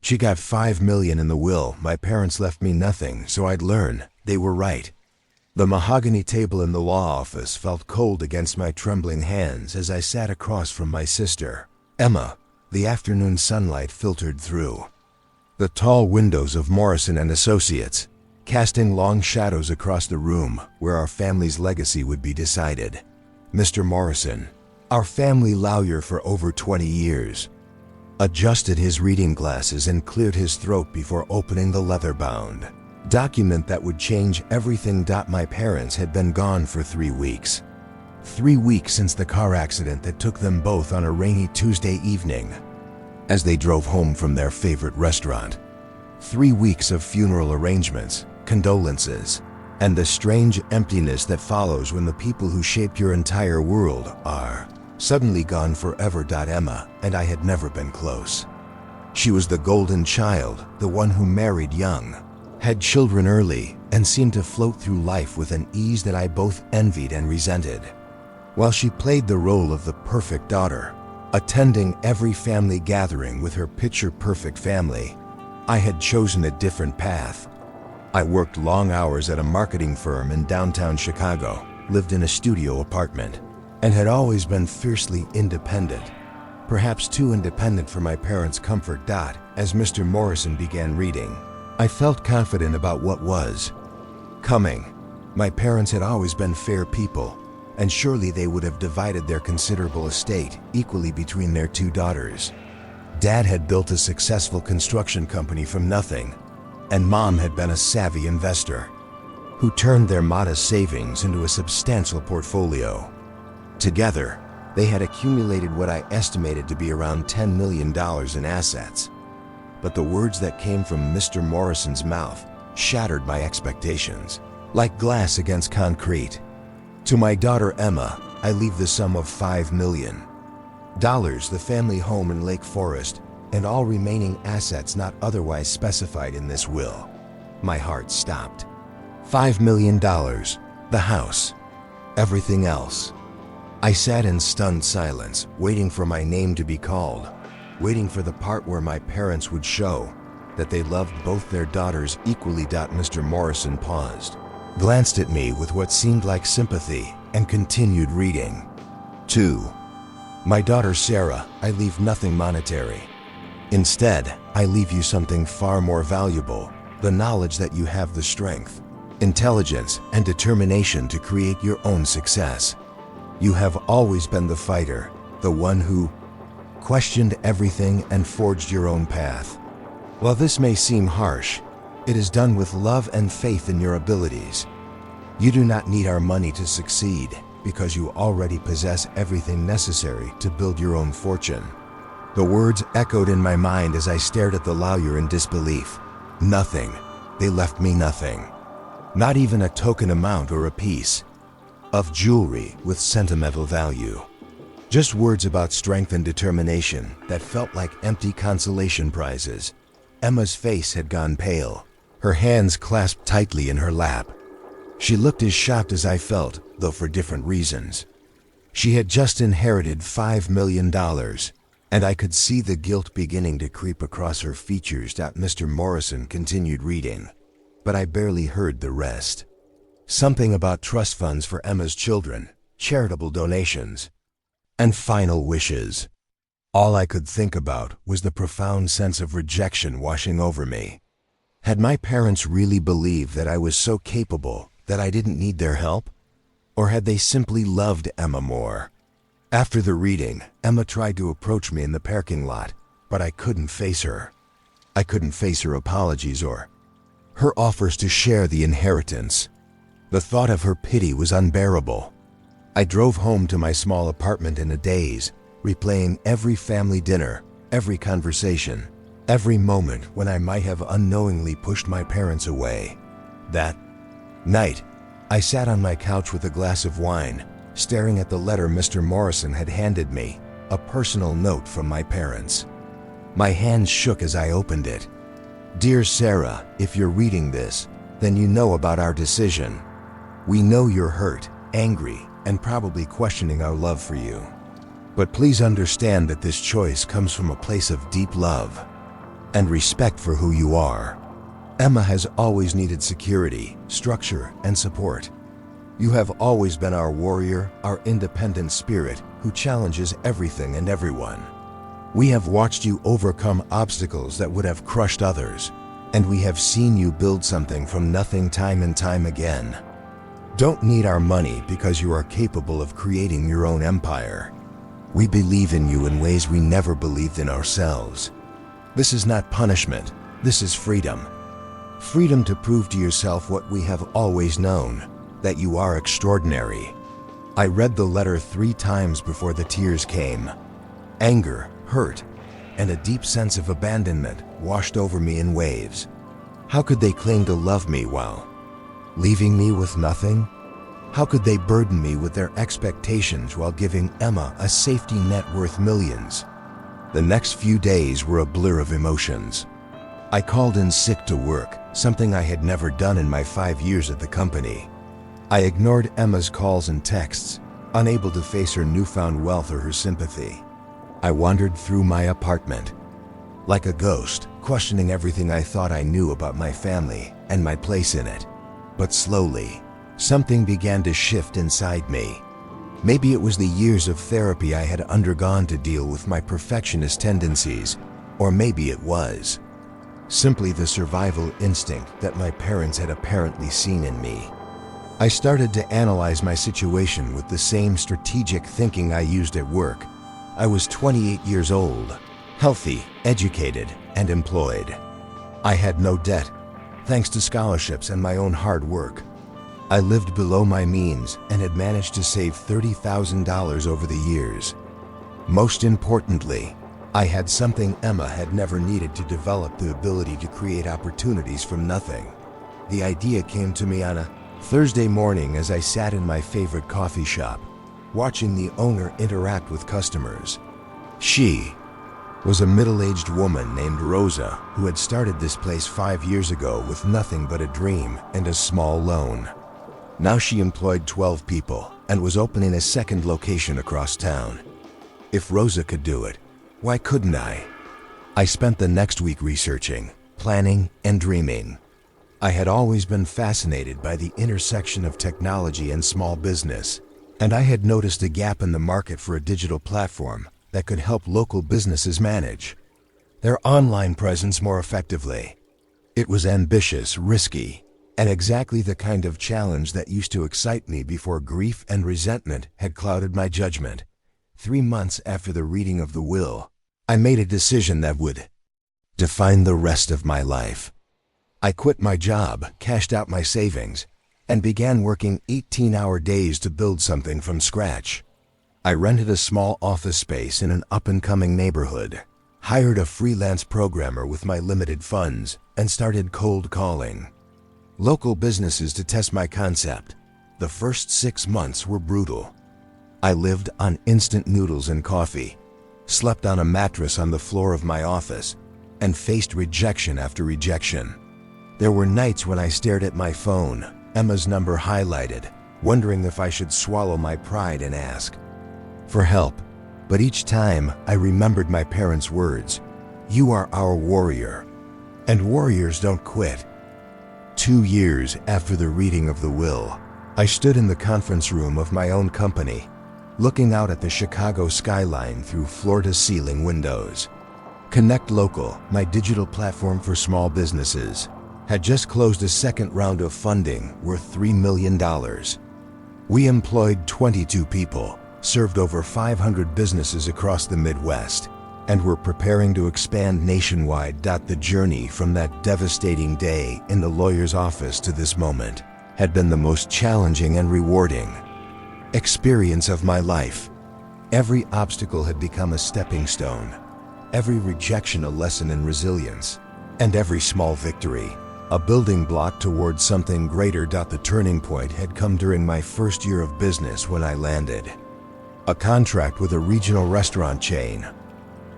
She got 5 million in the will. My parents left me nothing, so I'd learn. They were right. The mahogany table in the law office felt cold against my trembling hands as I sat across from my sister, Emma. The afternoon sunlight filtered through the tall windows of Morrison and Associates, casting long shadows across the room where our family's legacy would be decided. Mr. Morrison, our family lawyer for over 20 years, adjusted his reading glasses and cleared his throat before opening the leather-bound document that would change everything. My parents had been gone for 3 weeks. 3 weeks since the car accident that took them both on a rainy Tuesday evening as they drove home from their favorite restaurant. 3 weeks of funeral arrangements, condolences, and the strange emptiness that follows when the people who shaped your entire world are suddenly gone forever. Emma and I had never been close. She was the golden child, the one who married young, had children early, and seemed to float through life with an ease that I both envied and resented. While she played the role of the perfect daughter, attending every family gathering with her picture-perfect family, I had chosen a different path. I worked long hours at a marketing firm in downtown Chicago, lived in a studio apartment, and had always been fiercely independent, perhaps too independent for my parents' comfort. As Mr. Morrison began reading, I felt confident about what was coming. My parents had always been fair people, and surely they would have divided their considerable estate equally between their 2 daughters. Dad had built a successful construction company from nothing, and Mom had been a savvy investor who turned their modest savings into a substantial portfolio. Together, they had accumulated what I estimated to be around $10 million in assets. But the words that came from Mr. Morrison's mouth shattered my expectations, like glass against concrete. To my daughter Emma, I leave the sum of $5 million, the family home in Lake Forest, and all remaining assets not otherwise specified in this will. My heart stopped. $5 million, the house, everything else. I sat in stunned silence, waiting for my name to be called, waiting for the part where my parents would show that they loved both their daughters equally. Mr. Morrison paused, glanced at me with what seemed like sympathy, and continued reading. 2. My daughter Sarah, I leave nothing monetary. Instead, I leave you something far more valuable, the knowledge that you have the strength, intelligence, and determination to create your own success. You have always been the fighter, the one who questioned everything and forged your own path. While this may seem harsh, it is done with love and faith in your abilities. You do not need our money to succeed because you already possess everything necessary to build your own fortune. The words echoed in my mind as I stared at the lawyer in disbelief. Nothing. They left me nothing. Not even a token amount or a piece of jewelry with sentimental value. Just words about strength and determination that felt like empty consolation prizes. Emma's face had gone pale, her hands clasped tightly in her lap. She looked as shocked as I felt, though for different reasons. She had just inherited $5 million, and I could see the guilt beginning to creep across her features. Mr. Morrison continued reading, but I barely heard the rest. Something about trust funds for Emma's children, charitable donations, and final wishes. All I could think about was the profound sense of rejection washing over me. Had my parents really believed that I was so capable that I didn't need their help? Or had they simply loved Emma more? After the reading, Emma tried to approach me in the parking lot, but I couldn't face her. I couldn't face her apologies or her offers to share the inheritance. The thought of her pity was unbearable. I drove home to my small apartment in a daze, replaying every family dinner, every conversation, every moment when I might have unknowingly pushed my parents away. That night, I sat on my couch with a glass of wine, staring at the letter Mr. Morrison had handed me, a personal note from my parents. My hands shook as I opened it. Dear Sarah, if you're reading this, then you know about our decision. We know you're hurt, angry, and probably questioning our love for you. But please understand that this choice comes from a place of deep love. and respect for who you are. Emma has always needed security, structure, and support. You have always been our warrior, our independent spirit who challenges everything and everyone. We have watched you overcome obstacles that would have crushed others, and we have seen you build something from nothing time and time again. Don't need our money because you are capable of creating your own empire. We believe in you in ways we never believed in ourselves. This is not punishment, this is freedom. Freedom to prove to yourself what we have always known, that you are extraordinary. I read the letter 3 times before the tears came. Anger, hurt, and a deep sense of abandonment washed over me in waves. How could they claim to love me while leaving me with nothing? How could they burden me with their expectations while giving Emma a safety net worth millions? The next few days were a blur of emotions. I called in sick to work, something I had never done in my 5 years at the company. I ignored Emma's calls and texts, unable to face her newfound wealth or her sympathy. I wandered through my apartment, like a ghost, questioning everything I thought I knew about my family and my place in it. But slowly, something began to shift inside me. Maybe it was the years of therapy I had undergone to deal with my perfectionist tendencies, or maybe it was simply the survival instinct that my parents had apparently seen in me. I started to analyze my situation with the same strategic thinking I used at work. I was 28 years old, healthy, educated, and employed. I had no debt, thanks to scholarships and my own hard work. I lived below my means and had managed to save $30,000 over the years. Most importantly, I had something Emma had never needed to develop: the ability to create opportunities from nothing. The idea came to me on a Thursday morning as I sat in my favorite coffee shop, watching the owner interact with customers. She was a middle-aged woman named Rosa who had started this place 5 years ago with nothing but a dream and a small loan. Now she employed 12 people and was opening a second location across town. If Rosa could do it, why couldn't I? I spent the next week researching, planning, and dreaming. I had always been fascinated by the intersection of technology and small business, and I had noticed a gap in the market for a digital platform that could help local businesses manage their online presence more effectively. It was ambitious, risky, and exactly the kind of challenge that used to excite me before grief and resentment had clouded my judgment. 3 months after the reading of the will, I made a decision that would define the rest of my life. I quit my job, cashed out my savings, and began working 18-hour days to build something from scratch. I rented a small office space in an up-and-coming neighborhood, hired a freelance programmer with my limited funds, and started cold calling local businesses to test my concept. The first 6 months were brutal. I lived on instant noodles and coffee, slept on a mattress on the floor of my office, and faced rejection after rejection. There were nights when I stared at my phone, Emma's number highlighted, wondering if I should swallow my pride and ask for help. But each time I remembered my parents' words, "You are our warrior, and warriors don't quit." 2 years after the reading of the will, I stood in the conference room of my own company, looking out at the Chicago skyline through floor-to-ceiling windows. Connect Local, my digital platform for small businesses, had just closed a second round of funding worth $3 million. We employed 22 people, served over 500 businesses across the Midwest, and were preparing to expand nationwide. The journey from that devastating day in the lawyer's office to this moment had been the most challenging and rewarding experience of my life. Every obstacle had become a stepping stone, every rejection a lesson in resilience, and every small victory a building block towards something greater. The turning point had come during my first year of business when I landed a contract with a regional restaurant chain.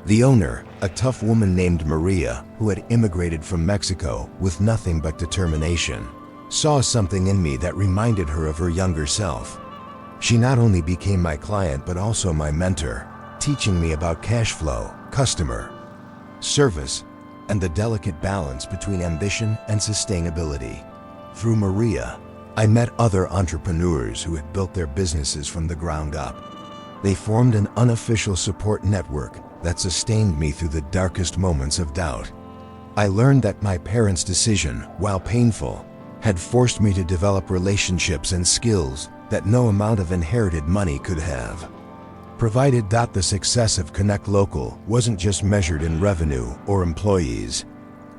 The owner, a tough woman named Maria, who had immigrated from Mexico with nothing but determination, saw something in me that reminded her of her younger self. She not only became my client but also my mentor, teaching me about cash flow, customer service, and the delicate balance between ambition and sustainability. Through Maria, I met other entrepreneurs who had built their businesses from the ground up. They formed an unofficial support network that sustained me through the darkest moments of doubt. I learned that my parents' decision, while painful, had forced me to develop relationships and skills that no amount of inherited money could have. Provided that the success of Connect Local wasn't just measured in revenue or employees.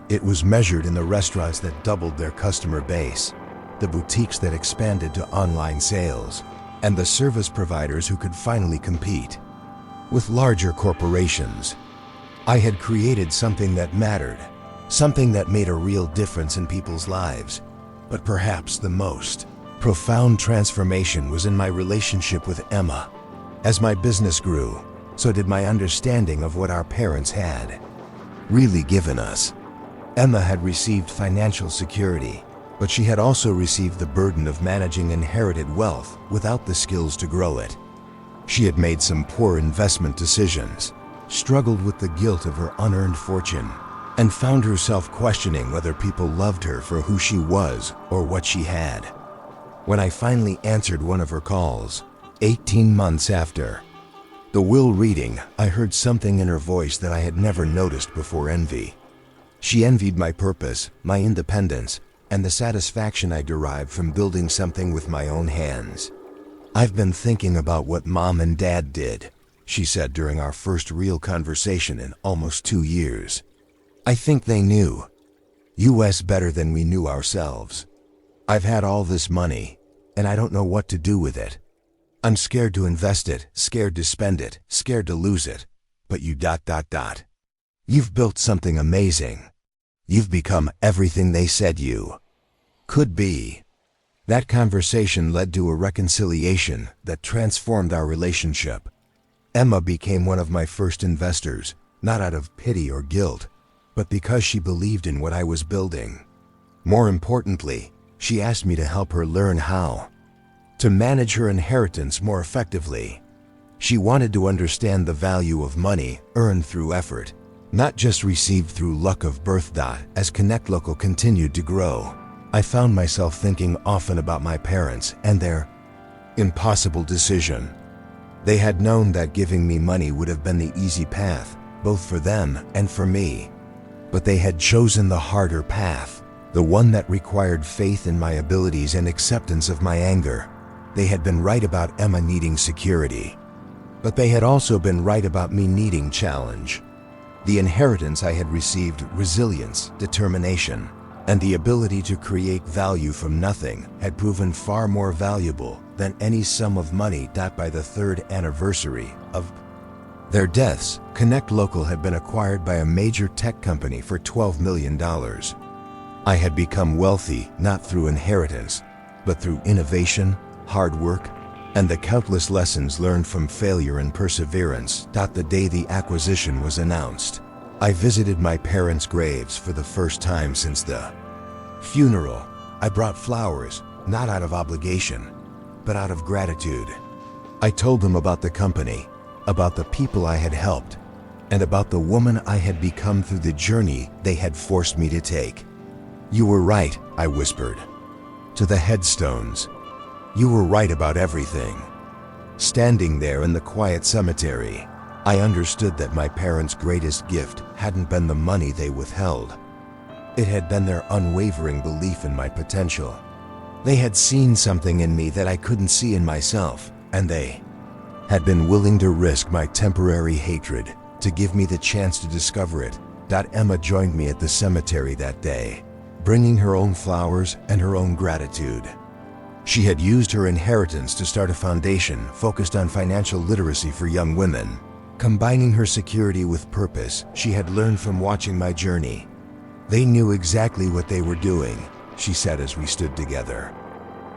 It was measured in the restaurants that doubled their customer base, the boutiques that expanded to online sales, and the service providers who could finally compete with larger corporations. I had created something that mattered, something that made a real difference in people's lives. But perhaps the most profound transformation was in my relationship with Emma. As my business grew, so did my understanding of what our parents had really given us. Emma had received financial security, but she had also received the burden of managing inherited wealth without the skills to grow it. She had made some poor investment decisions, struggled with the guilt of her unearned fortune, and found herself questioning whether people loved her for who she was or what she had. When I finally answered one of her calls, 18 months after the will reading, I heard something in her voice that I had never noticed before: envy. She envied my purpose, my independence, and the satisfaction I derived from building something with my own hands. "I've been thinking about what Mom and Dad did," she said during our first real conversation in almost 2 years. "I think they knew us better than we knew ourselves. I've had all this money, and I don't know what to do with it. I'm scared to invest it, scared to spend it, scared to lose it. But you ... You've built something amazing. You've become everything they said you could be." That conversation led to a reconciliation that transformed our relationship. Emma became one of my first investors, not out of pity or guilt, but because she believed in what I was building. More importantly, she asked me to help her learn how to manage her inheritance more effectively. She wanted to understand the value of money earned through effort, not just received through luck of birth. As Connect Local continued to grow, I found myself thinking often about my parents and their impossible decision. They had known that giving me money would have been the easy path, both for them and for me. But they had chosen the harder path, the one that required faith in my abilities and acceptance of my anger. They had been right about Emma needing security, but they had also been right about me needing challenge. The inheritance I had received, resilience, determination, and the ability to create value from nothing, had proven far more valuable than any sum of money. By the 3rd anniversary of their deaths, Connect Local had been acquired by a major tech company for $12 million. I had become wealthy not through inheritance, but through innovation, hard work, and the countless lessons learned from failure and perseverance. The day the acquisition was announced, I visited my parents' graves for the first time since the funeral. I brought flowers, not out of obligation, but out of gratitude. I told them about the company, about the people I had helped, and about the woman I had become through the journey they had forced me to take. "You were right," I whispered to the headstones. "You were right about everything." Standing there in the quiet cemetery, I understood that my parents' greatest gift hadn't been the money they withheld. It had been their unwavering belief in my potential. They had seen something in me that I couldn't see in myself, and they had been willing to risk my temporary hatred to give me the chance to discover it. Emma joined me at the cemetery that day, bringing her own flowers and her own gratitude. She had used her inheritance to start a foundation focused on financial literacy for young women, combining her security with purpose she had learned from watching my journey. "They knew exactly what they were doing," she said as we stood together.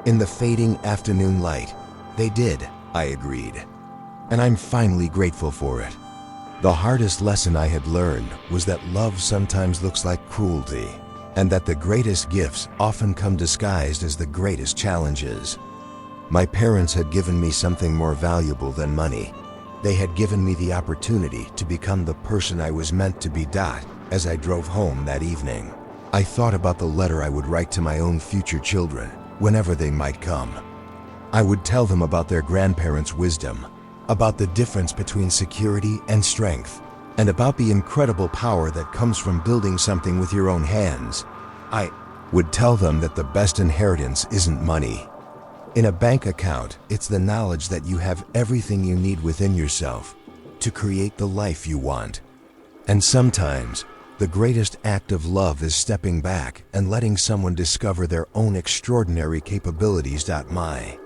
In the fading afternoon light, "They did," I agreed. "And I'm finally grateful for it." The hardest lesson I had learned was that love sometimes looks like cruelty, and that the greatest gifts often come disguised as the greatest challenges. My parents had given me something more valuable than money. They had given me the opportunity to become the person I was meant to be. As I drove home that evening, I thought about the letter I would write to my own future children, whenever they might come. I would tell them about their grandparents' wisdom, about the difference between security and strength, and about the incredible power that comes from building something with your own hands. I would tell them that the best inheritance isn't money. In a bank account, it's the knowledge that you have everything you need within yourself to create the life you want. And sometimes, the greatest act of love is stepping back and letting someone discover their own extraordinary capabilities. My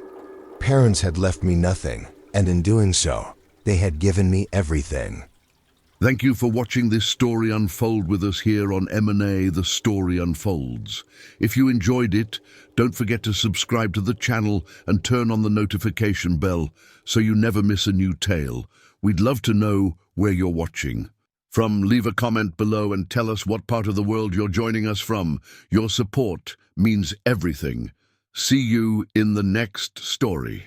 parents had left me nothing, and in doing so, they had given me everything. Thank you for watching this story unfold with us here on M&A The Story Unfolds. If you enjoyed it, don't forget to subscribe to the channel and turn on the notification bell so you never miss a new tale. We'd love to know where you're watching. Leave a comment below and tell us what part of the world you're joining us from. Your support means everything. See you in the next story.